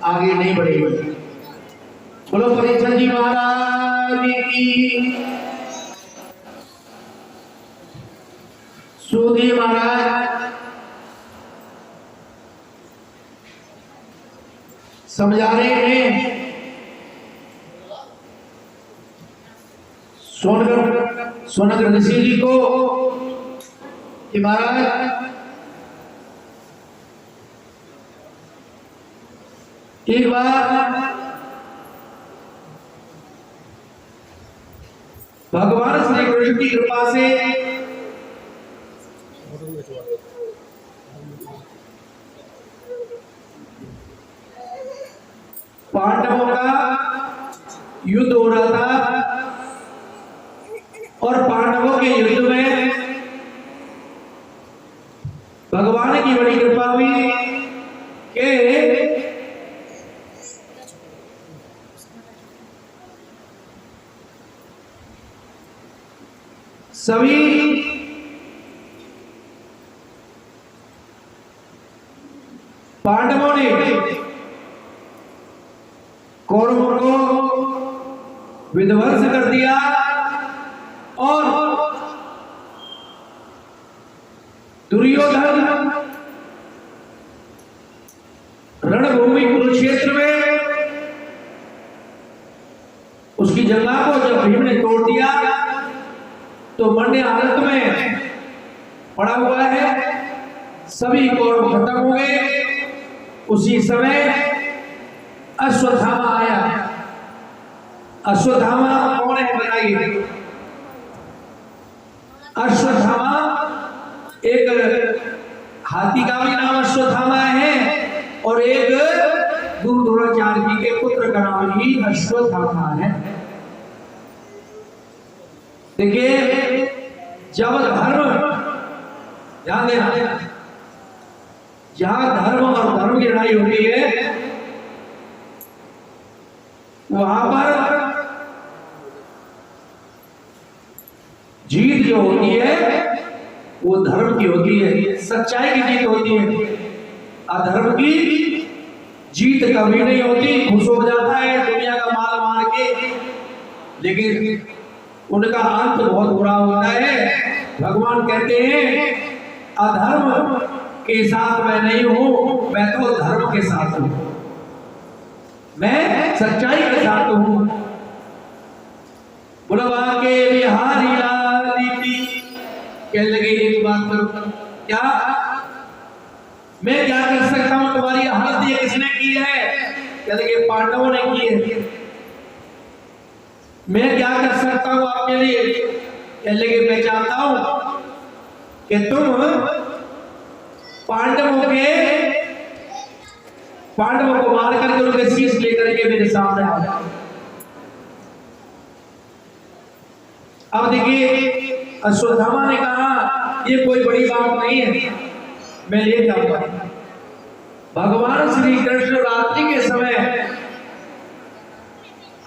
आगे नहीं बढ़ेगी। बोलो परीक्षण जी महाराज की, सूदी महाराज समझा रहे हैं सोनकर ऋषि जी को कि महाराज एक बार भगवान श्री कृष्ण की कृपा से पांडवों का युद्ध हो रहा था और पांडवों के युद्ध में भगवान की बड़ी कृपा हुई कि सभी पांडवों ने कौरवों को विध्वंस कर दिया और दुर्योधन रणभूमि कुरुक्षेत्र में उसकी जंगा को जब भीम ने तोड़ दिया तो मरने हालत में पड़ा हुआ है, सभी कौरव खत्म हो गए। उसी समय अश्वत्थामा आया। अश्वत्थामा कौन है बताइए? अश्वत्थामा एक हाथी का भी नाम अश्वत्थामा है और एक गुरु द्रोणाचार्य जी के पुत्र का नाम ही अश्वत्थामा है। देखिए, जब धर्म, ध्यान देना, जहां धर्म और धर्म की लड़ाई होती है वहां पर जीत जो होती है वो धर्म की होती है, सच्चाई की जीत होती है। अधर्म की जीत कभी नहीं होती। खुश हो जाता है दुनिया का माल मार के, लेकिन उनका अंत बहुत बुरा होता है। भगवान कहते हैं अधर्म के साथ मैं नहीं हूं, मैं तो धर्म के साथ हूं, मैं सच्चाई के साथ हूं। बुलवा के बिहारी लाल की कहने लगे एक बात करो, क्या मैं क्या कर सकता हूं? तुम्हारी हालत ये किसने की है? कहने लगे पांडवों ने की है। मैं क्या कर सकता हूं आपके लिए? कहने लगे मैं चाहता हूं कि तुम पांडवों को मार करके उनके शीश लेकर के मेरे सामने आ जाओ। अब देखिए, अश्वत्थामा ने कहा ये कोई बड़ी बात नहीं है, मैं ले जाऊंगा। भगवान श्री कृष्ण रात्रि के समय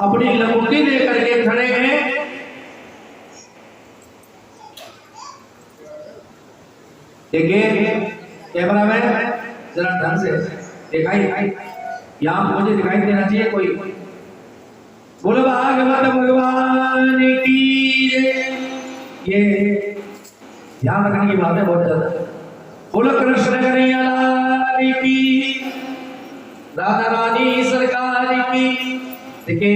अपनी लंगोटी लेकर के खड़े हैं। देखिए कैमरा में जरा ढंग से दिखाई, यहाँ मुझे दिखाई देना चाहिए कोई। बोलो भागवत भगवान की जय। ये ध्यान रखने की बात है बहुत ज्यादा। बोलो कृष्ण कन्हैया लाल की, राधा रानी सरकार की। देखिए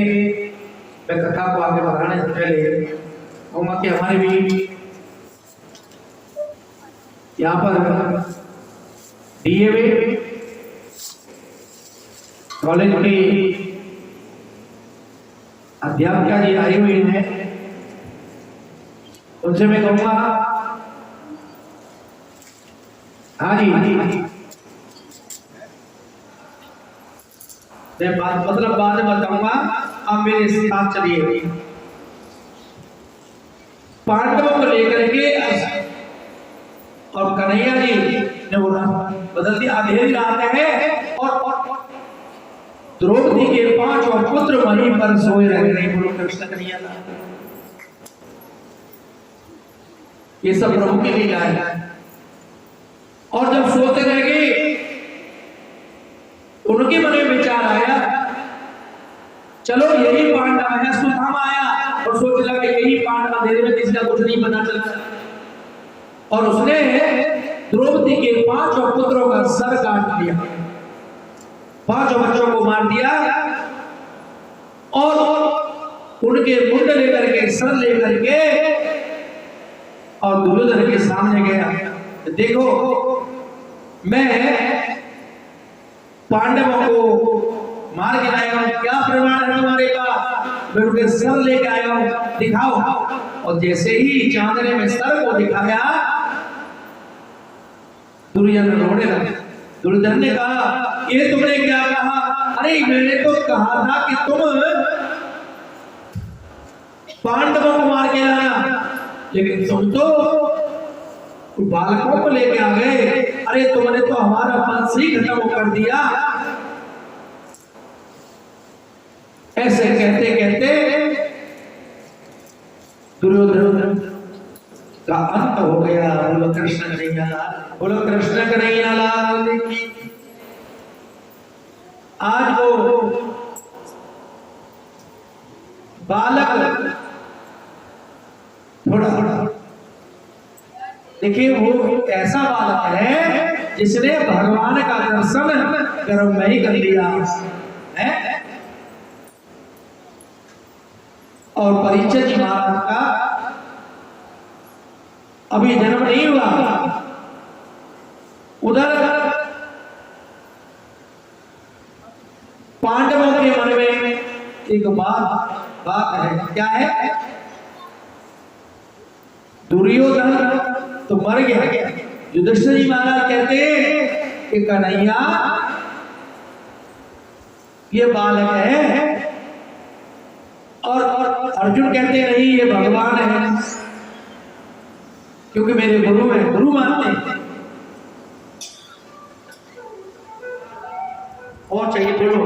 मैं कथा को आगे बढ़ाने से पहले कहूँगा कि हमारे भी यहाँ पर डीएवी कॉलेज की अध्यापिका जी आई हुई है, उनसे मैं कहूँगा हाँ जी मैं बात मतलब बाद में बताऊंगा, अब मेरे साथ चलिए। पांडवों को लेकर के और कन्हैया जी ने बोला बदल दिया, अंधेरी रात है और द्रौपदी के 5 पुत्र वहीं पर सोए रह गए। बोलो कृष्ण कन्हैया लाल। ये सब प्रभु की लीला है। और जब सोते रह गए उनके मन में विचार आया, चलो यही पांडव है, सुधामा आया और सोच लगा यही पांडव, अंधेरे में किसी का कुछ नहीं पता चला। और उसने द्रौपदी के 5 पुत्रों का सर काट दिया, 5 बच्चों को मार दिया और उनके मुंड लेकर के, सर लेकर के और दुर्योधन के सामने गया। देखो मैं पांडवों को मार के लाया हूं, क्या प्रमाण है तुम्हारे पास? मैं उनके सर लेके आया हूं, दिखाओ। और जैसे ही चांदने में सर को दिखाया दुर्योधन रोने लगा। दुर्योधन ने कहा ये तुमने क्या कहा? अरे मैंने तो कहा था कि तुम पांडवों को मार के लाना, लेकिन तुम तो बालकों को लेके आ गए। अरे तुमने तो हमारा वंश ही खत्म कर दिया। ऐसे कहते कहते दुर्योधन का अंत हो गया। बोलो कृष्ण कन्हैया लाल, बोलो कृष्ण कन्हैया लाल की। आज वो बालक थोड़ा देखिए, वो ऐसा बालक है जिसने भगवान का दर्शन गर्भ में ही कर लिया है। और परीक्षित जी महाराज का अभी जन्म नहीं हुआ। उधर पांडवों के मन में एक बात है, क्या है? दुर्योधन तो मर गया। युधिष्ठिर जी महाराज कहते हैं कि कन्हैया ये बालक है, और अर्जुन कहते नहीं ये भगवान है, क्योंकि मेरे गुरु है, गुरु मानते हैं। और चाहिए बोलो,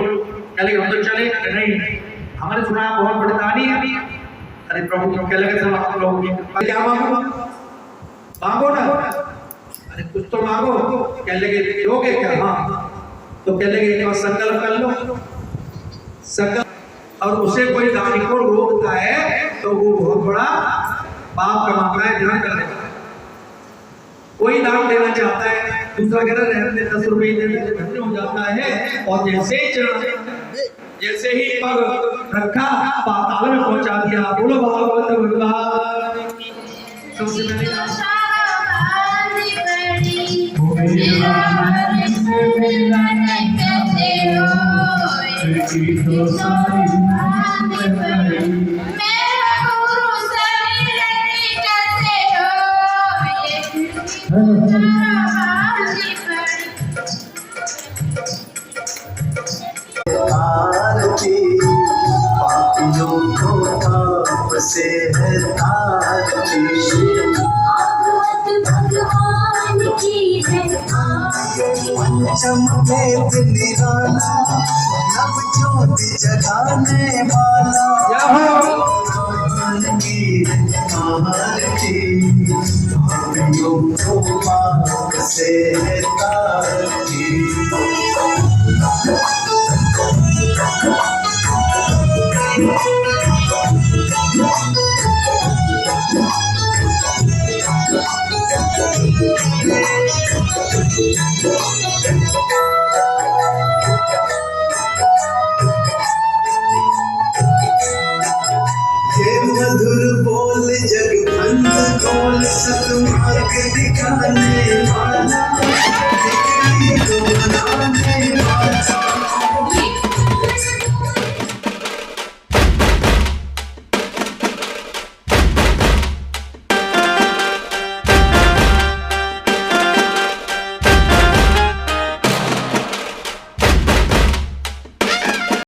चले हम तो चले नहीं, हमारे सुना बहुत बड़ी कहानी है। अरे प्रभु क्यों क्या लगे सब आप लोगों की, क्या मांगो मांगो ना, अरे कुछ तो मांगो। क्या लगे दोगे क्या? हाँ, तो क्या लगे एक बार संकल्प कर लो, संकल्प। और उसे कोई दानी को रोकता है तो वो बहुत बड़ा पाप कमाता है। ध्यान कर लेना, कोई दान देना चाहता है, दूसरा कह रहा है 10 रुपए देने हो जाता है, और जैसे ही पग रखा पाताल में पहुंचा दिया। बोलो भागवत भगवान की। सबसे पहले पापियों को पाप से है तारती, भगवान की है पंचम वेद निराला, नव जो ज्योति जगाने वाला क्या हो मीर आरती भाइयों को पाप से है तारती ये मधुर बोल जग बंद बोल सतमार्ग दिखाने वाला जिंदगी को बनाने